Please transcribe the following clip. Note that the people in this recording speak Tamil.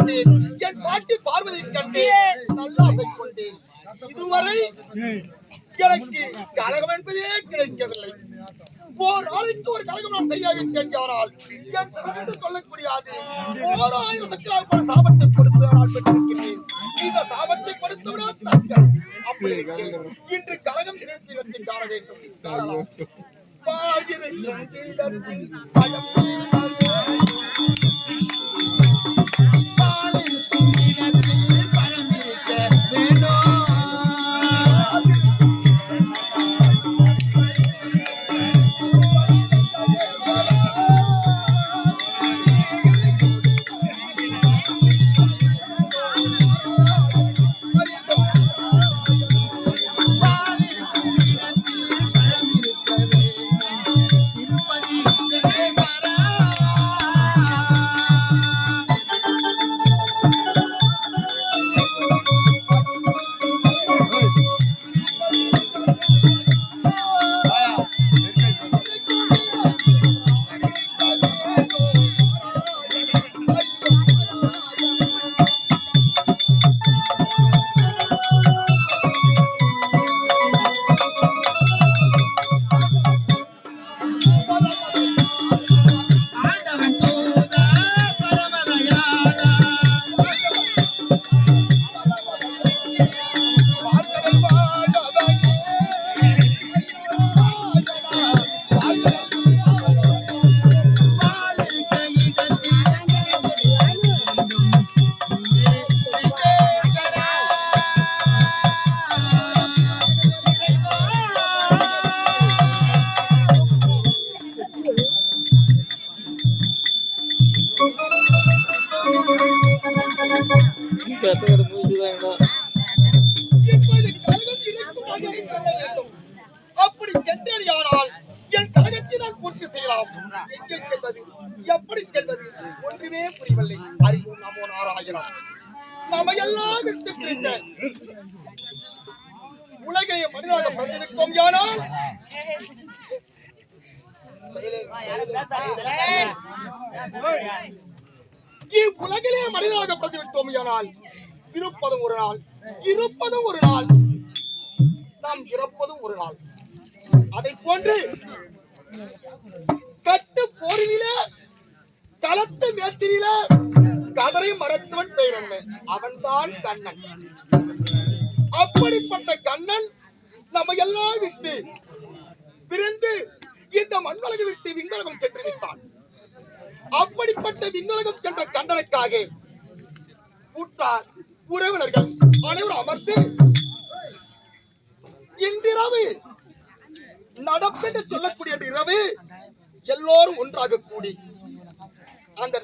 கண்டேன், என் பாட்டி பார்வதி கண்டேன், நல்லா கொண்டேன். இதுவரை எனக்கு கழகம் என்பதே கிடைக்கவில்லை. ஓர் நாளைக்கு ஒரு கழகம் நான் செய்யாவிட்டேன் என்றால் என் என்று சொல்லக்கூடியது 1000 சக்கராவுக்கான சாபத்தை கொடுத்து நான் பெற்றிருக்கிறேன். இந்த சாபத்தை கொடுத்தவுடன் தாங்கள் அப்படி இன்று கழகம் இடத்தில் காண வேண்டும். அப்படி சென்றால் என் கழகத்தை நான் பூர்த்தி செய்யலாம். எங்கே செல்வது, எப்படி செல்வது ஒன்றுமே புரியவில்லை. அறிவு நமோ நாராயணம். நாம எல்லாம் விட்டு பிரிந்த உலகை மனிதனாக பிறந்திருக்கோம். ஆனால் உலகிலே மனிதனாக பிறந்துவிட்டோம். ஆனால் இருப்பதும் ஒரு நாள், இருப்பதும் ஒரு நாள், நாம் இறப்பதும் ஒரு நாள். அதை போன்று கட்டு போரிலே களத்து மேட்டிலே கதரை மரத்தவன் பெயர் என்ன? அவன்தான் கண்ணன். அப்படிப்பட்ட கண்ணன் நம்ம எல்லாம் விட்டு பிரிந்து இந்த மண்ணுலகம் விட்டு விண்ணுலகம் சென்று விட்டான். அப்படிப்பட்ட விண்ணுலகம் சென்ற கண்ணனுக்காக கூட்டார் உறவினர்கள் அனைவரும் அமர்ந்து இன்றிரவு நடப்பென்று சொல்லக்கூடிய இரவு எல்லோரும் ஒன்றாக கூடி அந்த